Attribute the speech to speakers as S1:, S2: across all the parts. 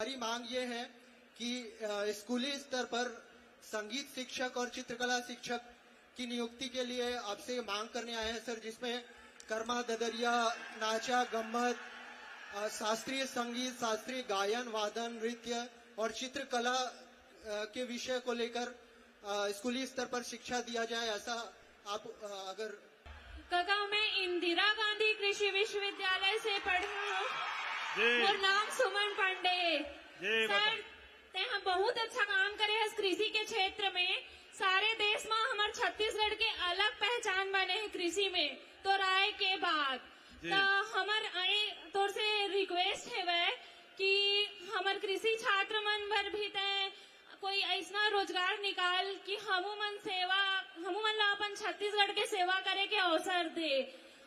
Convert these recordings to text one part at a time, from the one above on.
S1: हमारी मांग ये है कि स्कूली स्तर पर संगीत शिक्षक और चित्रकला शिक्षक की नियुक्ति के लिए आपसे मांग करने आए हैं सर, जिसमें कर्मा, ददरिया, नाचा, गम्मत, शास्त्रीय संगीत, शास्त्रीय गायन, वादन, नृत्य और चित्रकला के विषय को लेकर स्कूली स्तर पर शिक्षा दिया जाए, ऐसा आप अगर।
S2: काका, मैं इंदिरा गांधी कृषि विश्वविद्यालय से पढ़ी हूँ। मोर नाम सुमन पांडे। सर, ते हम बहुत अच्छा काम करे है कृषि के क्षेत्र में। सारे देश में हमारे छत्तीसगढ़ के अलग पहचान बने हैं कृषि में, तो राय के बाद तो हमार तौर से रिक्वेस्ट है वह कि हमार कृषि छात्र मन भर भी तय कोई ऐसा रोजगार निकाल कि हमन ला अपन छत्तीसगढ़ के सेवा करे के अवसर दे।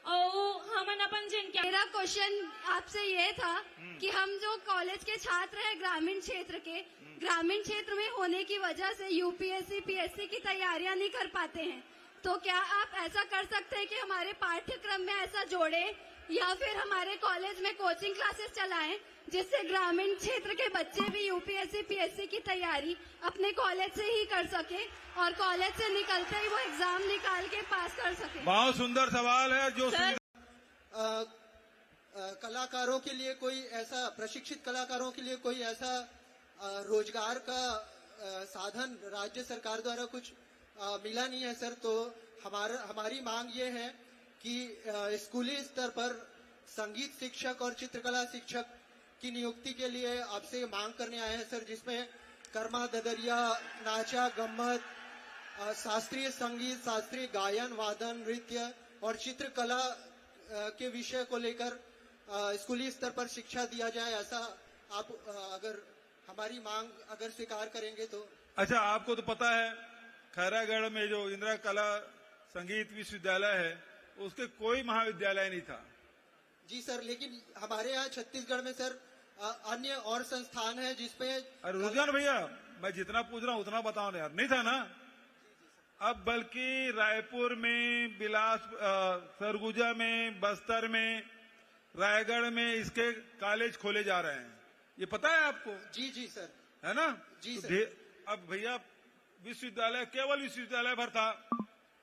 S2: और हमन अपन जिनके।
S3: मेरा क्वेश्चन आपसे ये था कि हम जो कॉलेज के छात्र हैं ग्रामीण क्षेत्र में होने की वजह से यूपीएससी पीएससी की तैयारियां नहीं कर पाते हैं, तो क्या आप ऐसा कर सकते हैं कि हमारे पाठ्यक्रम में ऐसा जोड़े या फिर हमारे कॉलेज में कोचिंग क्लासेस चलाएं, जिससे ग्रामीण क्षेत्र के बच्चे भी यूपीएससी पीएससी की तैयारी अपने कॉलेज से ही कर सके और कॉलेज से निकलते ही वो एग्जाम निकाल के पास कर सके।
S4: बहुत सुंदर सवाल है। जो
S1: कलाकारों के लिए कोई ऐसा, प्रशिक्षित कलाकारों के लिए कोई ऐसा रोजगार का साधन राज्य सरकार द्वारा कुछ मिला नहीं है सर, तो हमारी मांग ये है कि स्कूली स्तर पर संगीत शिक्षक और चित्रकला शिक्षक की नियुक्ति के लिए आपसे मांग करने आए हैं सर, जिसमें कर्मा, ददरिया, नाचा, गम्मत, शास्त्रीय संगीत, शास्त्रीय गायन, वादन, नृत्य और चित्रकला के विषय को लेकर स्कूली स्तर पर शिक्षा दिया जाए, ऐसा आप अगर हमारी मांग अगर स्वीकार करेंगे तो।
S4: अच्छा, आपको तो पता है खैरागढ़ में जो इंदिरा कला संगीत विश्वविद्यालय है उसके कोई महाविद्यालय नहीं था।
S1: जी सर, लेकिन हमारे यहाँ छत्तीसगढ़ में सर अन्य और संस्थान है जिसपे।
S4: अरे रुझान भैया, मैं जितना पूछ रहा हूँ उतना बताओ ना यार, नहीं था ना। अब बल्कि रायपुर में, सरगुजा में, बस्तर में, रायगढ़ में इसके कॉलेज खोले जा रहे हैं, ये पता है आपको?
S1: जी जी सर,
S4: है ना।
S1: जी
S4: तो
S1: सर।
S4: अब भैया विश्वविद्यालय केवल विश्वविद्यालय भर था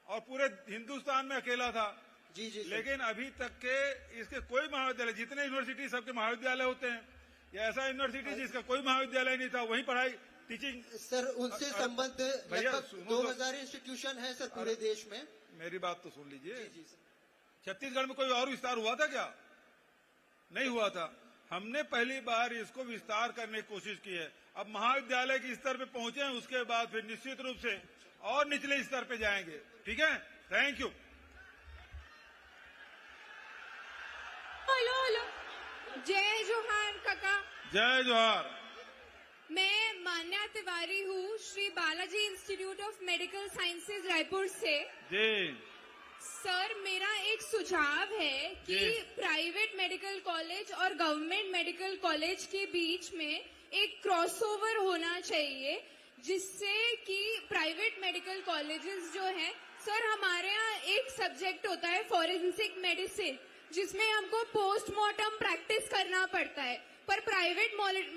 S4: और पूरे हिंदुस्तान में अकेला था।
S1: जी जी।
S4: लेकिन अभी तक के इसके कोई महाविद्यालय, जितने यूनिवर्सिटी सबके महाविद्यालय होते हैं, या ऐसा यूनिवर्सिटी जिसका कोई महाविद्यालय नहीं था वहीं पढ़ाई टीचिंग।
S1: सर, उनसे संबंध लगभग 2000 इंस्टीट्यूशन है सर पूरे देश में।
S4: मेरी बात तो सुन लीजिए।
S1: जी सर।
S4: छत्तीसगढ़ में कोई और विस्तार हुआ था क्या? नहीं हुआ था। हमने पहली बार इसको विस्तार करने की कोशिश की है। अब महाविद्यालय के स्तर पे पहुंचे हैं, उसके बाद फिर निश्चित रूप से और निचले स्तर पे जाएंगे। ठीक है, थैंक यू।
S3: हेलो, जय जोहार काका।
S4: जय जोहार।
S3: मैं मान्या तिवारी हूँ, Shri Balaji institute of medical sciences Raipur से।
S4: जी
S3: सर, मेरा एक सुझाव है कि प्राइवेट मेडिकल कॉलेज और गवर्नमेंट मेडिकल कॉलेज के बीच में एक क्रॉसओवर होना चाहिए, जिससे कि प्राइवेट मेडिकल कॉलेजेस जो हैं, सर हमारे यहाँ एक सब्जेक्ट होता है फॉरेंसिक मेडिसिन, जिसमें हमको पोस्टमार्टम प्रैक्टिस करना पड़ता है, पर प्राइवेट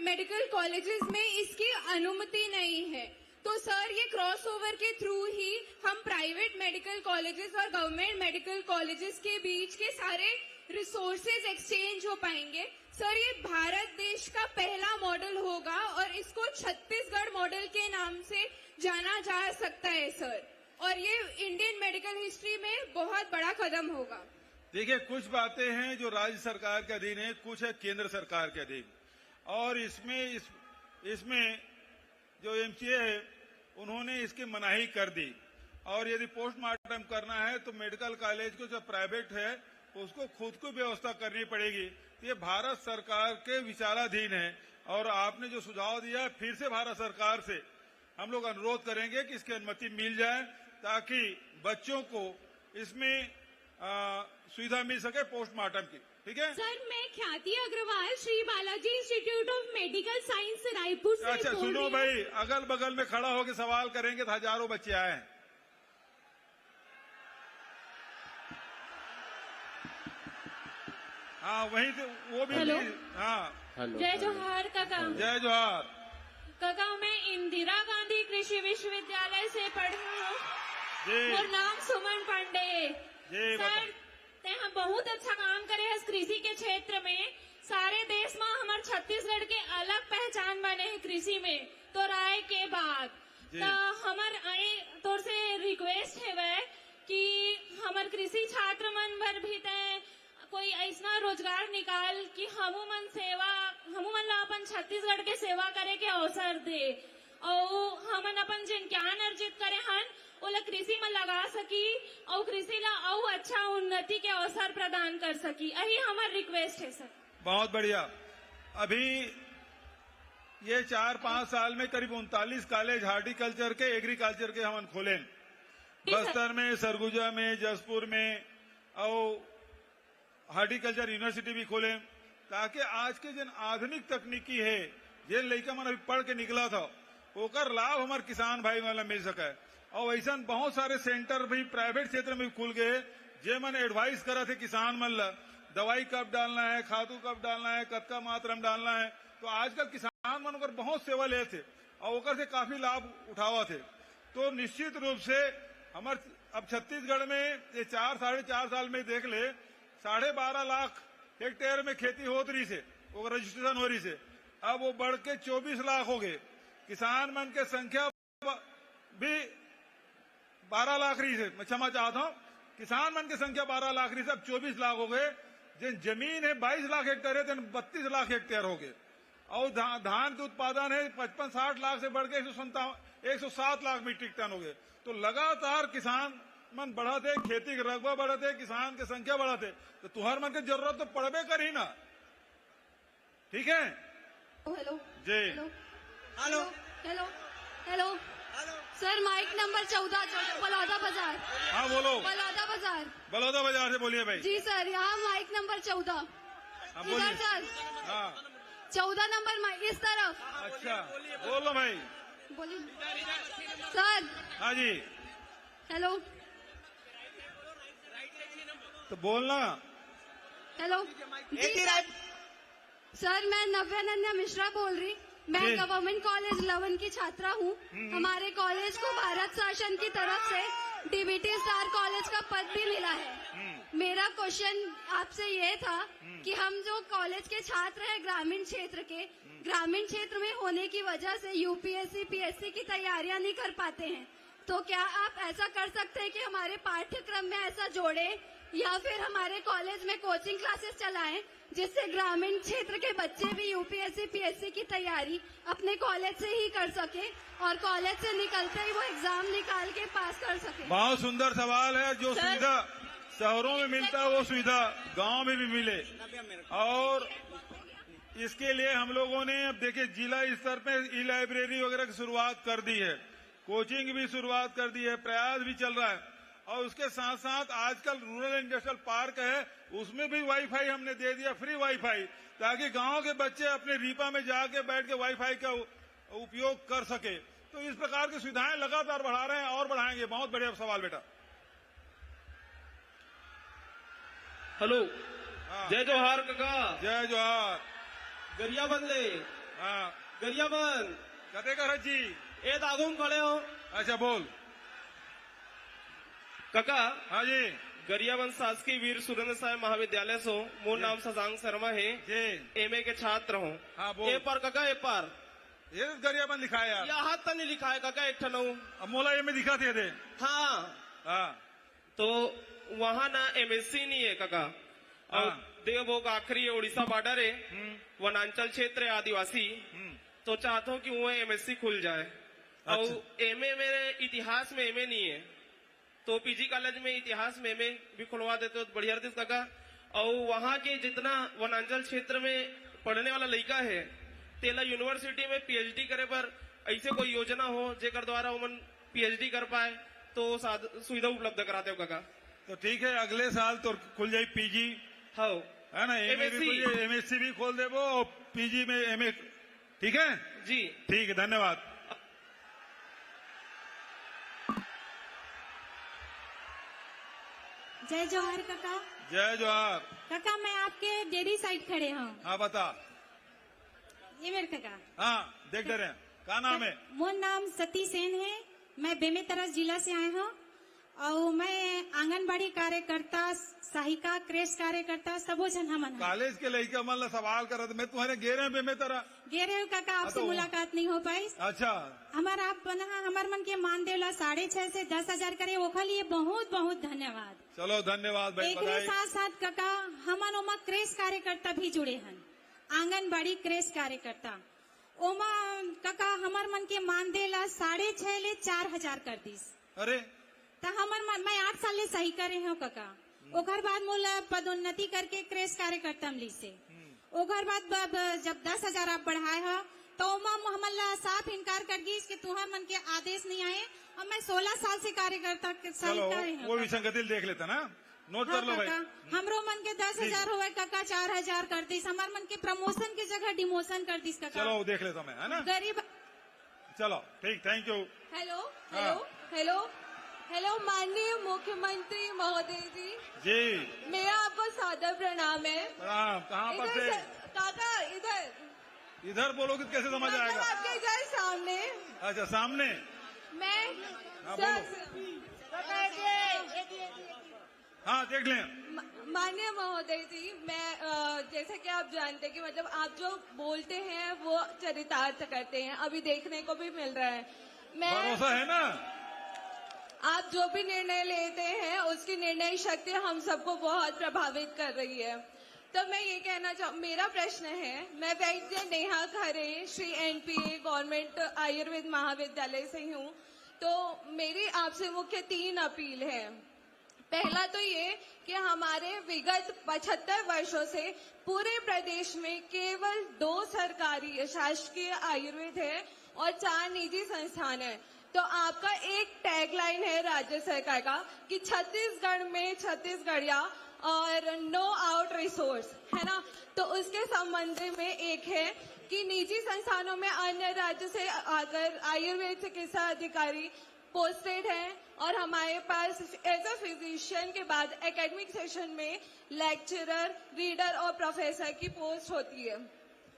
S3: मेडिकल कॉलेजेस में इसकी अनुमति नहीं है। तो सर, ये क्रॉसओवर के थ्रू ही हम प्राइवेट मेडिकल कॉलेजेस और गवर्नमेंट मेडिकल कॉलेजेस के बीच के सारे रिसोर्सेज एक्सचेंज हो पाएंगे। सर, ये भारत देश का पहला मॉडल होगा और इसको छत्तीसगढ़ मॉडल के नाम से जाना जा सकता है सर, और ये इंडियन मेडिकल हिस्ट्री में बहुत बड़ा कदम होगा।
S4: देखिए, कुछ बातें हैं जो राज्य सरकार के अधीन है, कुछ है केंद्र सरकार के अधीन, और इसमें जो एमसीए है उन्होंने इसकी मनाही कर दी। और यदि पोस्टमार्टम करना है तो मेडिकल कॉलेज को जो प्राइवेट है उसको खुद को व्यवस्था करनी पड़ेगी। तो ये भारत सरकार के विचाराधीन है, और आपने जो सुझाव दिया, फिर से भारत सरकार से हम लोग अनुरोध करेंगे कि इसकी अनुमति मिल जाए, ताकि बच्चों को इसमें सुविधा मिल सके पोस्टमार्टम की। ठीक है
S2: सर, मैं Khyati Agarwal, Shri Balaji institute of medical science Raipur से।
S4: अच्छा सुनो भाई, अगल बगल में खड़ा होकर सवाल करेंगे तो हजारों बच्चे आए हैं। हाँ, वहीं से वो भी। हाँ,
S2: जय जोहार काका।
S4: जय जोहार।
S2: काका मैं इंदिरा गांधी कृषि विश्वविद्यालय से पढ़ी हूँ। मोर नाम सुमन पांडे। सर ते हम बहुत अच्छा काम करे हैं कृषि के क्षेत्र में। सारे देश में हमारे छत्तीसगढ़ के अलग पहचान बने हैं कृषि में। तो राय के बाद तो हमार तौर से रिक्वेस्ट है वह कि हमार कृषि छात्र मन भर भी तय कोई ऐसा रोजगार निकाल कि हमू मन ला अपन छत्तीसगढ़ के सेवा करे के अवसर दे और हमन अपन जिन ज्ञान अर्जित करे हन ओला कृषि में लगा सकी और कृषि ला और अच्छा उन्नति के अवसर प्रदान कर सकी। यही हमार रिक्वेस्ट है सर।
S4: बहुत बढ़िया। अभी ये 4-5 साल में करीब 39 कॉलेज हार्टिकल्चर के एग्रीकल्चर के हमन खोले बस्तर में, सरगुजा में, जसपुर में और हार्टिकल्चर यूनिवर्सिटी भी खोले ताकि आज के जिन आधुनिक तकनीकी है जिन लड़का मन अभी पढ़ के निकला था ओकर लाभ हमारे किसान भाई वाला मिल सके। और ऐसा बहुत सारे सेंटर भी प्राइवेट क्षेत्र में भी खुल गए जे मन एडवाइस करा थे किसान मन ला दवाई कब डालना है, खादू कब डालना है, कतका मात्रा में डालना है। तो आजकल किसान मन बहुत सेवा ले थे और ओकर से काफी लाभ उठावा थे। तो निश्चित रूप से हमारे अब छत्तीसगढ़ में ये 4-4.5 साल में देख ले 12.5 लाख हेक्टेयर में खेती होत रही से रजिस्ट्रेशन हो रही से अब वो बढ़ के 24 लाख हो गए। किसान मन के संख्या भी 12 लाख रही से, मैं क्षमा चाहता हूँ, किसान मन की संख्या 12 लाख रही से अब 24 लाख हो गए। जिन जमीन है 22 लाख हेक्टेयर है 32 लाख हेक्टेयर हो गए। और धान के उत्पादन है 55-60 लाख से बढ़ के 107 लाख मीट्रिक टन हो गए। तो लगातार किसान मन बढ़ाते, खेती के रकबा बढ़ाते, किसान की संख्या बढ़ाते, तो तुहर मन की जरूरत तो पड़बे करी ना। ठीक है।
S3: हेलो
S4: जी।
S3: Hello hello hello sir mic number 14 Baloda Bazar.
S4: हाँ बोलो।
S3: बलौदा बाजार।
S4: बलौदा बाजार से बोलिए भाई।
S3: जी सर यहाँ माइक नंबर 14। इधर सर।
S4: हाँ
S3: 14 नंबर माइक इस तरफ।
S4: अच्छा बोलो भाई।
S3: बोलिए सर।
S4: हाँ जी।
S3: हेलो
S4: तो बोलना।
S3: हेलो जी सर मैं नव्यानन्या मिश्रा बोल रही। मैं गवर्नमेंट कॉलेज लवन की छात्रा हूँ। हमारे कॉलेज को भारत शासन की तरफ से डीबीटी स्टार कॉलेज का पद भी मिला है। मेरा क्वेश्चन आपसे ये था कि हम जो कॉलेज के छात्र हैं ग्रामीण क्षेत्र के, ग्रामीण क्षेत्र में होने की वजह से यूपीएससी पीएससी की तैयारियां नहीं कर पाते हैं, तो क्या आप ऐसा कर सकते हैं कि हमारे पाठ्यक्रम में ऐसा जोड़े या फिर हमारे कॉलेज में कोचिंग क्लासेस चलाएं जिससे ग्रामीण क्षेत्र के बच्चे भी यूपीएससी पीएससी की तैयारी अपने कॉलेज से ही कर सके और कॉलेज से निकलते ही वो एग्जाम निकाल के पास कर सके।
S4: बहुत सुंदर सवाल है। जो सुविधा शहरों में मिलता है वो सुविधा गांव में भी मिले और इसके लिए हम लोगों ने अब देखिए जिला स्तर पे ई लाइब्रेरी वगैरह की शुरुआत कर दी है, कोचिंग भी शुरुआत कर दी है, प्रयास भी चल रहा है। और उसके साथ साथ आजकल रूरल इंडस्ट्रियल पार्क है उसमें भी वाईफाई हमने दे दिया, फ्री वाईफाई, ताकि गांव के बच्चे अपने रीपा में जाके बैठ के वाईफाई का उपयोग कर सके। तो इस प्रकार की सुविधाएं लगातार बढ़ा रहे हैं और बढ़ाएंगे। बहुत बढ़िया सवाल बेटा।
S5: हेलो जय जोहार काका।
S4: जय जोहार।
S5: गरिया बंद ले।
S4: हाँ
S5: गरिया बंद
S4: कते कर जी
S5: ए दागुम खड़े हो।
S4: अच्छा बोल
S5: काका।
S4: हाँ जी।
S5: गरियाबंद शासकीय वीर सुरेंद्र साय महाविद्यालय से मोर नाम शशांक शर्मा है जी। एमए के छात्र हूँ।
S4: हाँ बोल।
S5: ए पर काका ए पर
S4: ये गरियाबंद लिखा है यार।
S5: यहाँ तक नहीं लिखा है काका एक ठन
S4: अब मोला ये में दिखा थे। हाँ
S5: तो वहाँ ना एमएससी नहीं है काका। और देवभोग आखिरी उड़ीसा बॉर्डर है, वनांचल क्षेत्र है आदिवासी, तो चाहता हूँ कि वो एमएससी खुल जाए। और एमए मेरे इतिहास में एमए नहीं है, तो पीजी कॉलेज में इतिहास में एमए भी खुलवा देते हो तो बढ़िया रहती काका। और वहाँ के जितना वनांचल क्षेत्र में पढ़ने वाला लड़का है तेला यूनिवर्सिटी में पीएचडी करे पर ऐसे कोई योजना हो जेकर द्वारा उमन पीएचडी कर पाए तो सुविधा उपलब्ध कराते हो काका।
S4: तो ठीक है अगले साल तो खुल जाए पीजी
S5: हाँ
S4: है ना, एमएससी भी खोल देवो और पीजी में एमए। ठीक है
S5: जी
S4: ठीक है धन्यवाद।
S2: जय जोहार काका।
S4: जय जोहार।
S2: काका मैं आपके डेयरी साइड खड़े हूँ।
S4: हाँ बता।
S6: ये मेरे काका
S4: हाँ देखते रहे। क्या नाम है?
S6: मोर नाम सती सेन है। मैं बेमेतरा जिला से आया हूँ और मैं आंगनबाड़ी कार्यकर्ता, सहायिका, क्रेश कार्यकर्ता सबो जन हमन हैं।
S4: कॉलेज के लड़का मन ला सवाल कर रहा था, मैं तुम्हारे गेरे में मैं तेरा
S6: गे रहे हो काका, आपसे
S4: तो-
S6: मुलाकात नहीं हो पाई।
S4: अच्छा
S6: हमारा आप हमार मन के मान देवला 6,500 से 10,000 करे, ओखा लिए बहुत बहुत धन्यवाद।
S4: चलो धन्यवाद भाई,
S6: एक
S4: बधाई।
S6: साथ साथ काका हमन ओमा क्रेश कार्यकर्ता भी जुड़े हैं, आंगनबाड़ी क्रेश कार्यकर्ता। ओमा काका हमार मन के मान देला 6,500 ले 4,000 कर दीस।
S4: अरे
S6: तो मैं 8 साल ले सही करे हूँ काका। ओकर बाद मोला पदोन्नति करके क्रेश कार्यकर्ता मिली से। ओकर बाद जब 10,000 आप बढ़ाए हो तो हमन ला साफ इनकार कर दी कि तुम्हार मन के आदेश नहीं आए। और मैं 16 साल से कार्यकर्ता सही
S4: चलो
S6: करे हूँ
S4: वो भी संगति देख लेता ना, नोट कर लो भाई।
S6: हमरो मन के 10,000 हुए काका 4,000 कर दीस। हमार मन के प्रमोशन की जगह डिमोशन कर दीस काका।
S4: चलो देख लेता मैं, है ना?
S6: गरीब।
S4: चलो ठीक, थैंक यू।
S3: हेलो
S4: हाँ।
S3: हेलो हेलो हेलो माननीय मुख्यमंत्री महोदय जी,
S4: जी
S3: मेरा आपको सादर प्रणाम है।
S4: प्रणाम। कहाँ पर
S3: इधर
S4: से?
S3: काका इधर
S4: इधर बोलोगे तो कैसे समझ
S3: मतलब
S4: आएगा?
S3: आपके घर सामने
S4: अच्छा सामने।
S3: मैं
S4: हाँ, हाँ देख लें।
S3: माननीय महोदय जी, मैं जैसे कि आप जानते हैं कि मतलब आप जो बोलते हैं वो चरितार्थ करते हैं, अभी देखने को भी मिल रहा है। मैं
S4: भरोसा है ना?
S3: आप जो भी निर्णय लेते हैं उसकी निर्णय शक्ति हम सबको बहुत प्रभावित कर रही है। तो मैं ये कहना चाहूँ, मेरा प्रश्न है, मैं वैद्य नेहा खरे श्री NPA गवर्नमेंट आयुर्वेद महाविद्यालय से हूँ। तो मेरी आपसे मुख्य 3 अपील है। पहला तो ये कि हमारे विगत 75 वर्षों से पूरे प्रदेश में केवल 2 सरकारी शासकीय आयुर्वेद है और 4 निजी संस्थान है। तो आपका एक टैगलाइन है राज्य सरकार का कि छत्तीसगढ़ में छत्तीसगढ़िया और नो आउट रिसोर्स, है ना? तो उसके संबंध में एक है कि निजी संस्थानों में अन्य राज्य से आकर आयुर्वेद चिकित्सा अधिकारी पोस्टेड हैं और हमारे पास एज अ फिजिशियन के बाद एकेडमिक सेशन में लेक्चरर, रीडर और प्रोफेसर की पोस्ट होती है,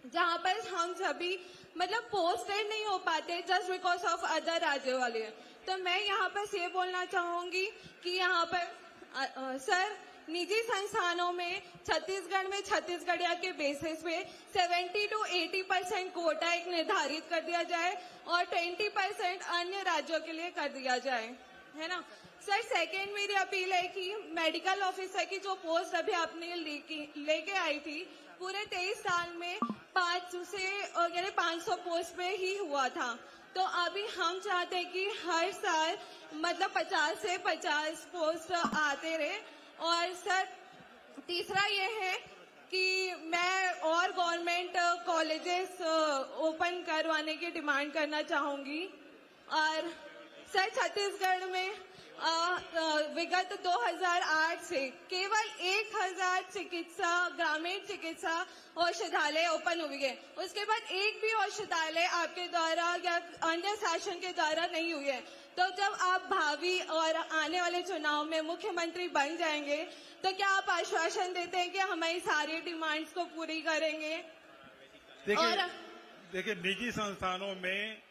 S3: जहाँ पर हम सभी मतलब पोस्टेड नहीं हो पाते जस्ट बिकॉज ऑफ अदर राज्यों वाले। तो मैं यहाँ पर ये बोलना चाहूंगी कि यहाँ पर सर निजी संस्थानों में छत्तीसगढ़ में छत्तीसगढ़िया के बेसिस पे 70 to 80% कोटा एक निर्धारित कर दिया जाए और 20% अन्य राज्यों के लिए कर दिया जाए, है ना? सर सेकेंड मेरी अपील है कि मेडिकल ऑफिसर की जो पोस्ट अभी आपने लेके आई थी, पूरे 23 साल में 500 पोस्ट पे ही हुआ था। तो अभी हम चाहते हैं कि हर साल मतलब 50 से 50 पोस्ट आते रहे। और सर तीसरा ये है कि मैं और गवर्नमेंट कॉलेजेस ओपन करवाने की डिमांड करना चाहूंगी। और सर छत्तीसगढ़ में विगत 2008 से केवल 1,000 चिकित्सा ग्रामीण चिकित्सा औषधालय ओपन हुए हैं। उसके बाद एक भी औषधालय आपके द्वारा या अन्य शासन के द्वारा नहीं हुए हैं। तो जब आप भावी और आने वाले चुनाव में मुख्यमंत्री बन जाएंगे तो क्या आप आश्वासन देते हैं कि हमारी सारी डिमांड्स को पूरी करेंगे?
S4: देखिए निजी संस्थानों में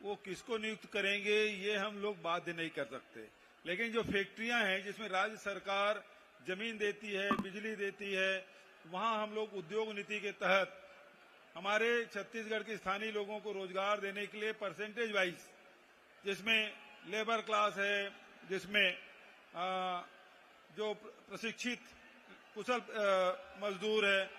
S4: वो किसको नियुक्त करेंगे ये हम लोग बाध्य नहीं कर सकते, लेकिन जो फैक्ट्रियां हैं जिसमें राज्य सरकार जमीन देती है, बिजली देती है, वहां हम लोग उद्योग नीति के तहत हमारे छत्तीसगढ़ के स्थानीय लोगों को रोजगार देने के लिए परसेंटेज वाइज, जिसमें लेबर क्लास है, जिसमें जो प्रशिक्षित कुशल मजदूर है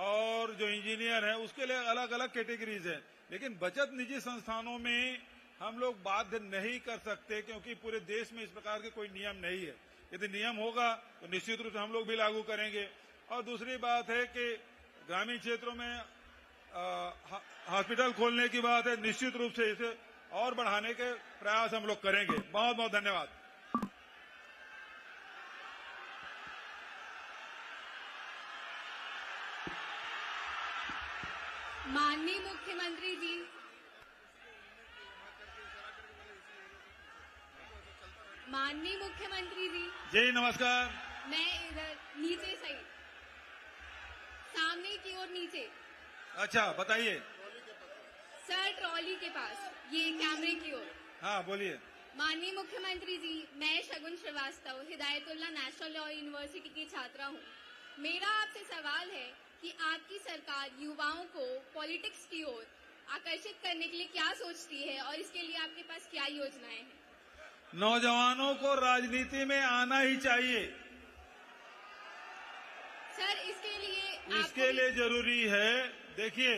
S4: और जो इंजीनियर है, उसके लिए अलग अलग कैटेगरीज है। लेकिन बचत निजी संस्थानों में हम लोग बाध्य नहीं कर सकते क्योंकि पूरे देश में इस प्रकार के कोई नियम नहीं है। यदि नियम होगा तो निश्चित रूप से हम लोग भी लागू करेंगे। और दूसरी बात है कि ग्रामीण क्षेत्रों में हॉस्पिटल खोलने की बात है, निश्चित रूप से इसे और बढ़ाने के प्रयास हम लोग करेंगे। बहुत बहुत धन्यवाद।
S3: माननीय मुख्यमंत्री जी, माननीय मुख्यमंत्री जी
S4: नमस्कार।
S3: मैं इधर नीचे साइड सामने की ओर नीचे।
S4: अच्छा बताइए।
S3: सर ट्रॉली के पास, ये कैमरे की ओर।
S4: हाँ बोलिए।
S3: माननीय मुख्यमंत्री जी, मैं Shagun Shrivastava Hidayatullah national law university की छात्रा हूँ। मेरा आपसे सवाल है कि आपकी सरकार युवाओं को पॉलिटिक्स की ओर आकर्षित करने के लिए क्या सोचती है और इसके लिए आपके पास क्या योजनाएं हैं?
S4: नौजवानों को राजनीति में आना ही चाहिए।
S3: सर
S4: इसके लिए जरूरी है, देखिए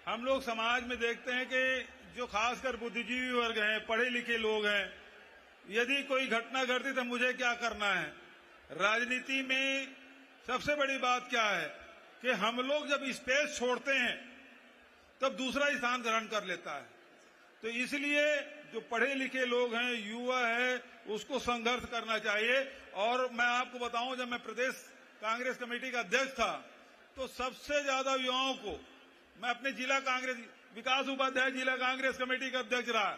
S4: हम लोग समाज में देखते हैं कि जो खासकर बुद्धिजीवी वर्ग हैं, पढ़े लिखे लोग हैं, यदि कोई घटना घटती तो मुझे क्या करना है। राजनीति में सबसे बड़ी बात क्या है कि हम लोग जब स्पेस छोड़ते हैं तब दूसरा स्थान ग्रहण कर लेता है। तो इसलिए जो पढ़े लिखे लोग हैं, युवा है, उसको संघर्ष करना चाहिए। और मैं आपको बताऊं, जब मैं प्रदेश कांग्रेस कमेटी का अध्यक्ष था तो सबसे ज्यादा युवाओं को मैं अपने जिला कांग्रेस, विकास उपाध्याय जिला कांग्रेस कमेटी का अध्यक्ष रहा।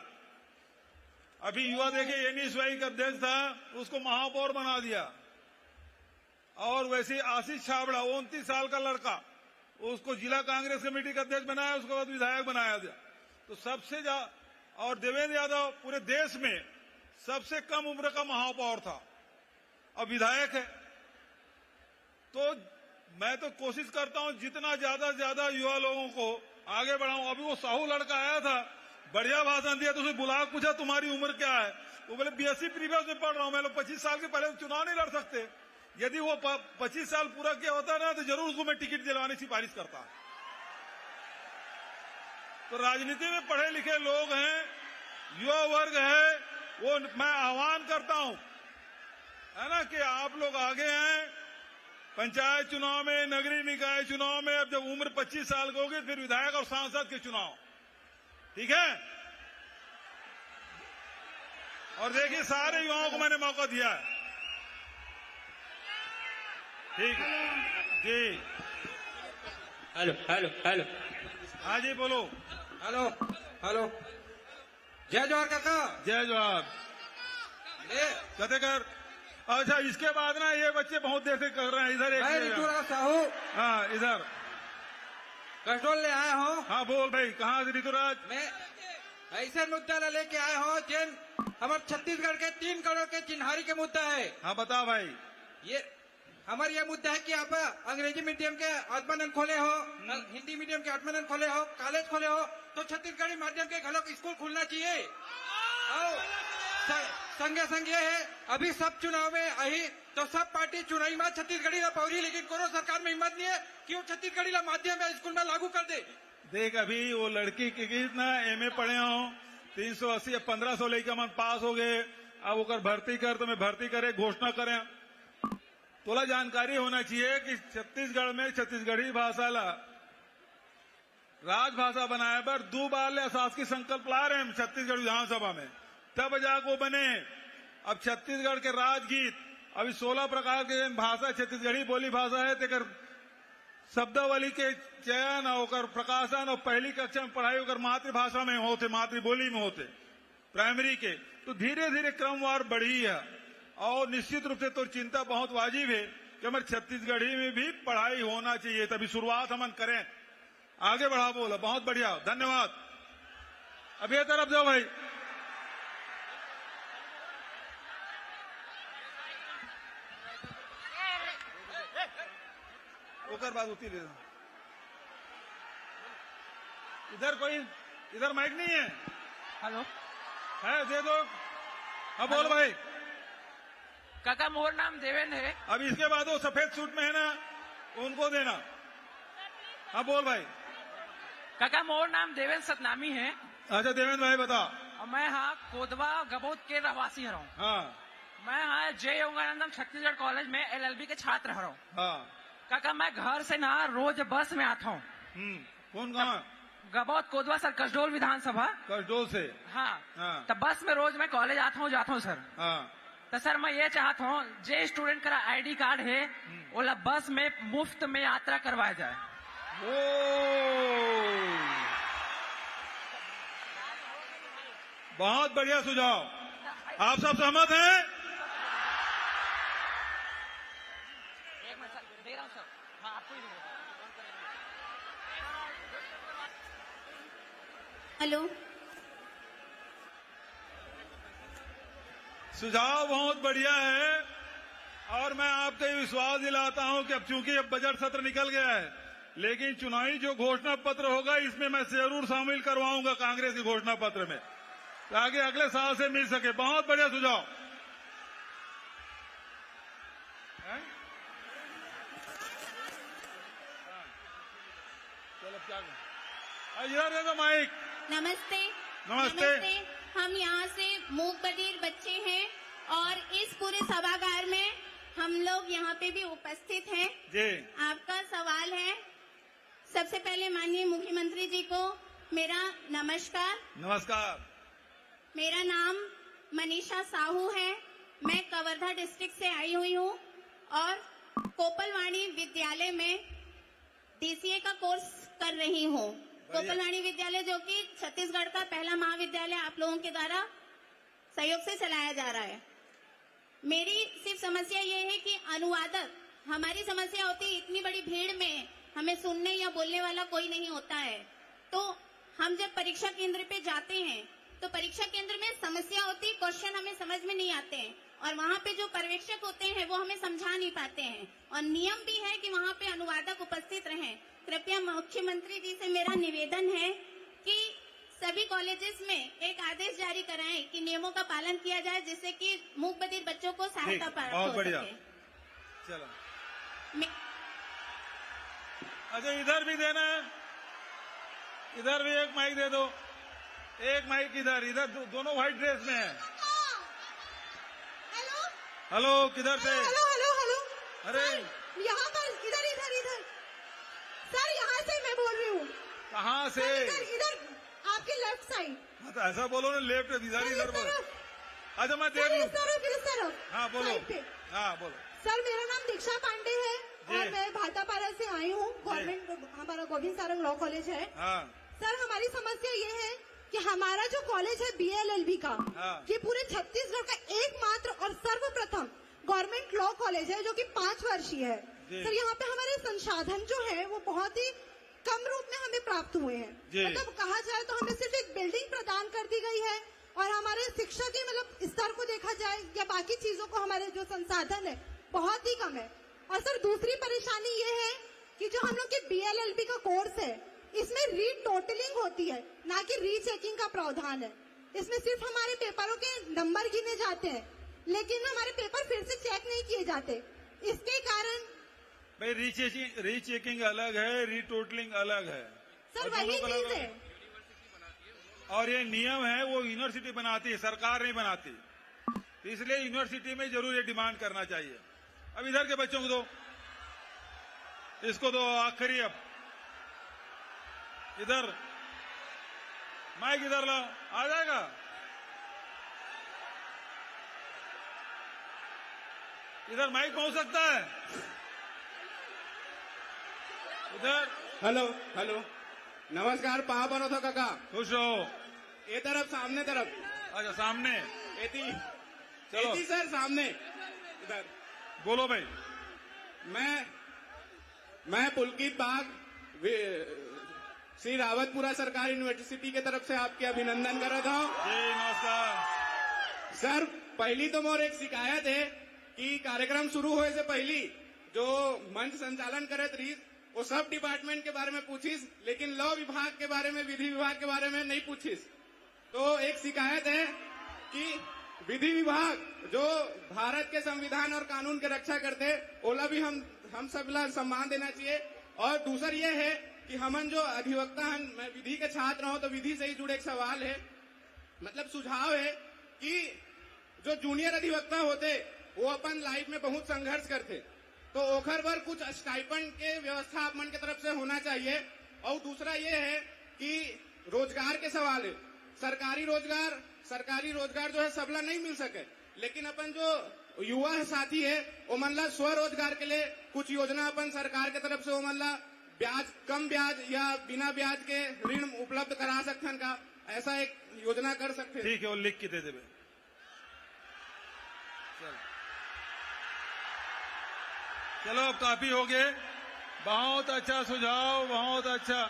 S4: अभी युवा देखिए एनीस वाई का अध्यक्ष था, उसको महापौर बना दिया। और वैसे आशीष छाबड़ा 29 साल का लड़का, उसको जिला कांग्रेस कमेटी का अध्यक्ष बनाया, उसके बाद विधायक बनाया गया। तो सबसे ज्यादा, और देवेंद्र यादव पूरे देश में सबसे कम उम्र का महापौर था, अब विधायक है। तो मैं तो कोशिश करता हूं जितना ज्यादा से ज्यादा युवा लोगों को आगे बढ़ाऊं। अभी वो साहू लड़का आया था, बढ़िया भाषण दिया, तो उसे बुला पूछा तुम्हारी उम्र क्या है, वो बोले बीएससी प्रीवियस में पढ़ रहा हूं। मैं 25 साल के पहले चुनाव नहीं लड़ सकते। यदि वो 25 साल पूरा किया होता ना तो जरूर उसको मैं टिकट दिलवाने की सिफारिश करता। तो राजनीति में पढ़े लिखे लोग हैं, युवा वर्ग है, वो मैं आह्वान करता हूं, है ना, कि आप लोग आगे हैं। पंचायत चुनाव में, नगरीय निकाय चुनाव में, अब जब उम्र 25 साल की होगी फिर विधायक और सांसद के चुनाव, ठीक है। और देखिए सारे युवाओं को मैंने मौका दिया है, ठीक है जी।
S7: हेलो हेलो हेलो,
S4: हाँ जी बोलो।
S7: हेलो हेलो, जय जोहार काका।
S4: जय जोहार। कहते कर। अच्छा, इसके बाद ना ये बच्चे बहुत देर से कर रहे हैं। इधर
S7: मैं
S4: एक
S7: ऋतुराज साहू,
S4: हाँ इधर
S7: कंट्रोल ले आया हूँ।
S4: हाँ बोल भाई, कहाँ से ऋतुराज?
S7: मैं ऐसे मुद्दा लेके आया हूँ जिन हमारे छत्तीसगढ़ के 3 करोड़ के चिन्हारी के मुद्दा है।
S4: हाँ बता भाई।
S7: हमारा यह मुद्दा है कि आप अंग्रेजी मीडियम के आत्मानंद खोले हो, हिंदी मीडियम के आत्मानंद खोले हो, कॉलेज खोले हो, तो छत्तीसगढ़ी माध्यम के घलों स्कूल खुलना चाहिए। और संगे संग ये है, अभी सब चुनाव में आई तो सब पार्टी चुनावी में छत्तीसगढ़ी ला पौरी, लेकिन कोनो सरकार में हिम्मत नहीं है कि वो छत्तीसगढ़ी ला माध्यम में स्कूल में लागू कर दे।
S4: देख, अभी वो लड़की की कितना एमए पढ़े हो, 380 1500 लेके मन पास हो गए। अब ओकर भर्ती कर, तो मैं भर्ती करे घोषणा करें। तोला जानकारी होना चाहिए कि छत्तीसगढ़ में छत्तीसगढ़ी भाषा ला राजभाषा बनाए पर 2 बार ले शासकीय संकल्प ला रहे हैं छत्तीसगढ़ विधानसभा में, तब जाको बने। अब छत्तीसगढ़ के राजगीत, अभी 16 प्रकार के भाषा छत्तीसगढ़ी बोली भाषा है, तेकर शब्दावली के चयन और प्रकाशन और पहली कक्षा में पढ़ाई होकर मातृभाषा में होते, मातृबोली में होते प्राइमरी के। तो धीरे धीरे क्रमवार बढ़ी है। और निश्चित रूप से तो चिंता बहुत वाजिब है कि हमारे छत्तीसगढ़ी में भी पढ़ाई होना चाहिए। तभी शुरुआत हम करें, आगे बढ़ा। बोला बहुत बढ़िया, धन्यवाद। अब ये तरफ जाओ भाई। ओकर बाद उठी ले। इधर कोई, इधर माइक नहीं है।
S8: हेलो
S4: है, दे दो। हाँ बोल भाई।
S8: काका मोर नाम देवेंद्र है।
S4: अब इसके बाद वो सफेद सूट में है ना, उनको देना। हाँ बोल भाई।
S8: काका मोर नाम देवेंद्र सतनामी है।
S4: अच्छा देवेंद्र भाई बता।
S8: और मैं हाँ कोदवा गबोद के रहवासी हूँ।
S4: हाँ
S8: मैं हाँ जय योगानंदम छत्तीसगढ़ कॉलेज में LLB के छात्र हूँ।
S4: हाँ
S8: काका मैं घर से ना रोज बस में आता हूँ।
S4: कौन कहाँ?
S8: गबोद कोदवा सर, कसडोल विधानसभा।
S4: कसडोल से?
S8: हाँ।
S4: हाँ।
S8: तब बस में रोज मैं कॉलेज आता हूँ, जाता हूँ सर।
S4: हाँ।
S8: तो सर मैं ये चाहता हूँ जे स्टूडेंट का ID कार्ड है वो बस में मुफ्त में यात्रा करवाया जाए।
S4: बहुत बढ़िया सुझाव। आप सब सहमत हैं?
S8: एक मिनट सर, दे रहा हूँ सर। हाँ आपको ही
S6: हेलो।
S4: सुझाव बहुत बढ़िया है और मैं आपको ये विश्वास दिलाता हूं कि अब चूंकि अब बजट सत्र निकल गया है, लेकिन चुनावी जो घोषणा पत्र होगा इसमें मैं जरूर शामिल करवाऊंगा कांग्रेस के घोषणा पत्र में, ताकि अगले साल से मिल सके। बहुत बढ़िया सुझाव है? चलो क्या इधर दे दो माइक।
S6: नमस्ते।
S4: नमस्ते।
S6: हम यहाँ से मूक बधिर बच्चे हैं और इस पूरे सभागार में हम लोग यहाँ पे भी उपस्थित हैं।
S4: जी।
S6: आपका सवाल है। सबसे पहले माननीय मुख्यमंत्री जी को मेरा नमस्कार।
S4: नमस्कार।
S6: मेरा नाम मनीषा साहू है। मैं कवर्धा डिस्ट्रिक्ट से आई हुई हूँ और कोपलवाणी विद्यालय में DCA का कोर्स कर रही हूँ। कोपलवाणी विद्यालय जो कि छत्तीसगढ़ का पहला महाविद्यालय आप लोगों के द्वारा सहयोग से चलाया जा रहा है। मेरी सिर्फ समस्या ये है कि अनुवादक, हमारी समस्या होती है इतनी बड़ी भीड़ में हमें सुनने या बोलने वाला कोई नहीं होता है, तो हम जब परीक्षा केंद्र पे जाते हैं तो परीक्षा केंद्र में समस्या होती, क्वेश्चन हमें समझ में नहीं आते हैं और वहाँ पे जो पर्यवेक्षक होते हैं वो हमें समझा नहीं पाते हैं और नियम भी है कि वहाँ पे अनुवादक उपस्थित रहें। कृपया मुख्यमंत्री जी से मेरा निवेदन है कि सभी कॉलेजेस में एक आदेश जारी कराएं कि नियमों का पालन किया जाए, जिससे कि मूक बधिर बच्चों को सहायता प्राप्त हो
S4: बढ़िया।
S6: सके।
S4: चलो अच्छा इधर भी देना है, इधर भी एक माइक दे दो। एक माइक इधर, इधर दोनों व्हाइट ड्रेस में है।
S6: हेलो
S4: हेलो किधर से?
S6: Hello hello hello.
S4: अरे
S6: यहाँ पर इधर इधर इधर सर, यहाँ से मैं बोल रही हूँ।
S4: कहाँ से?
S6: इधर आपके लेफ्ट साइड।
S4: हाँ तो ऐसा बोलो ना, लेफ्ट इधर बोलो। अच्छा मैं देख लूँ। हाँ बोलो। हाँ बोलो।
S6: सर मेरा नाम दीक्षा पांडे है और मैं भाटापारा से आई हूँ। गवर्नमेंट हमारा गोविंद सारंग लॉ कॉलेज है।
S4: हाँ।
S6: सर हमारी समस्या ये है कि हमारा जो कॉलेज है BLLB का, ये पूरे छत्तीसगढ़ का एकमात्र और सर्वप्रथम गवर्नमेंट लॉ कॉलेज है जो कि 5 वर्षीय है। सर यहाँ पे हमारे संसाधन जो है वो बहुत ही कम रूप में हमें प्राप्त हुए हैं। मतलब कहा जाए तो हमें सिर्फ एक बिल्डिंग प्रदान कर दी गई है और हमारे शिक्षा के मतलब स्तर को देखा जाए या बाकी चीजों को हमारे जो संसाधन है बहुत ही कम है। और सर दूसरी परेशानी ये है कि जो हम लोग के BLLB का कोर्स है इसमें रीटोटलिंग होती है, ना कि रीचेकिंग का प्रावधान है। इसमें सिर्फ हमारे पेपरों के नंबर गिने जाते हैं लेकिन हमारे पेपर फिर से चेक नहीं किए जाते। इसके कारण
S4: भाई रीचेकिंग अलग है, रीटोटलिंग अलग है।
S6: सर वही चीज है।
S4: और ये नियम है वो यूनिवर्सिटी बनाती है, सरकार नहीं बनाती। तो इसलिए यूनिवर्सिटी में जरूर ये डिमांड करना चाहिए। अब इधर के बच्चों को दो, इसको दो आखिरी। अब इधर माइक इधर लाओ, आ जाएगा। इधर माइक पहुंच सकता है इधर।
S9: हेलो हेलो नमस्कार। पहा बनो था काका,
S4: खुश रहो।
S9: ये तरफ सामने तरफ।
S4: अच्छा सामने
S9: एती
S4: चलो।
S9: एती सर सामने इधर
S4: बोलो भाई।
S9: मैं पुलकित बाग श्री रावतपुरा सरकारी यूनिवर्सिटी के तरफ से आपके अभिनंदन कर रहा हूँ।
S4: जी नमस्कार
S9: सर। पहली तो मोर एक शिकायत है कि कार्यक्रम शुरू होने से पहली जो मंच संचालन करत रही वो सब डिपार्टमेंट के बारे में पूछिस, लेकिन लॉ विभाग के बारे में, विधि विभाग के बारे में नहीं पूछिस। तो एक शिकायत है कि विधि विभाग जो भारत के संविधान और कानून के रक्षा करते ओला भी हम सब ला सम्मान देना चाहिए। और दूसर ये है कि हमन जो अधिवक्ता हैं, मैं विधि के छात्र हूं तो विधि से ही जुड़े एक सवाल है, मतलब सुझाव है कि जो जूनियर अधिवक्ता होते वो अपन लाइफ में बहुत संघर्ष करते, तो ओखर पर कुछ स्टाइपेंड के व्यवस्था आप मन के तरफ से होना चाहिए। और दूसरा ये है कि रोजगार के सवाल है। सरकारी रोजगार जो है सबला नहीं मिल सके, लेकिन अपन जो युवा है साथी है वो मनला स्वरोजगार के लिए कुछ योजना अपन सरकार के तरफ से वो मनला ब्याज, कम ब्याज या बिना ब्याज के ऋण उपलब्ध करा सकते का, ऐसा एक योजना कर सकते।
S4: ठीक है, वो लिख के दे देवे। चलो अब काफी हो गए। बहुत अच्छा सुझाव, बहुत अच्छा।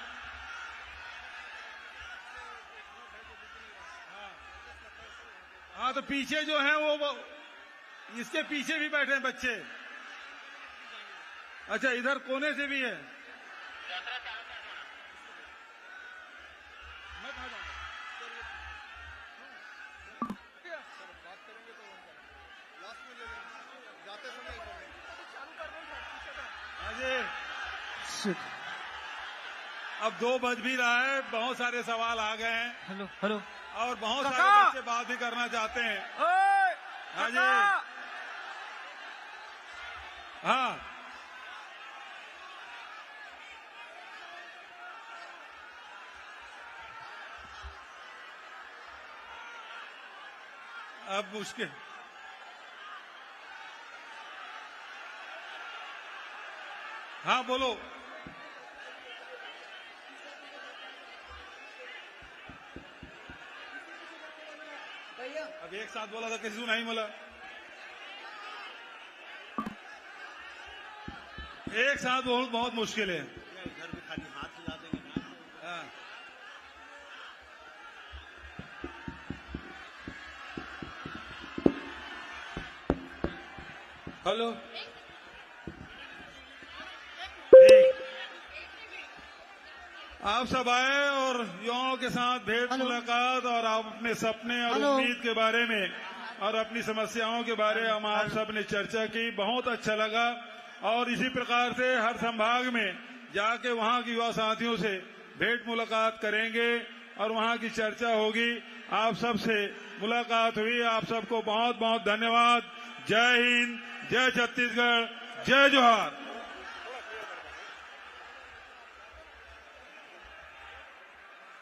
S4: हाँ, तो पीछे जो है वो इसके पीछे भी बैठे हैं बच्चे। अच्छा, इधर कोने से भी है। अब 2 बज भी रहा है, बहुत सारे सवाल आ गए हैं।
S8: हेलो हेलो
S4: और बहुत सारे बच्चे बात भी करना चाहते हैं। हाँ जी, हाँ, अब मुश्किल। हाँ, बोलो। अब एक साथ बोला था, किसी को नहीं बोला। एक साथ बोल बहुत मुश्किल है।
S1: इधर भी खाली हाथ हिला देंगे ना।
S4: हाँ।
S7: हेलो।
S4: ठीक, आप सब आए और युवाओं के साथ भेंट मुलाकात और आप अपने सपने और उम्मीद के बारे में और अपनी समस्याओं के बारे में हम आप सब ने चर्चा की। बहुत अच्छा लगा और इसी प्रकार से हर संभाग में जाके वहां के युवा साथियों से भेंट मुलाकात करेंगे और वहां की चर्चा होगी। आप सब से मुलाकात हुई। आप सबको बहुत बहुत धन्यवाद। जय हिंद, जय छत्तीसगढ़, जय जोहार।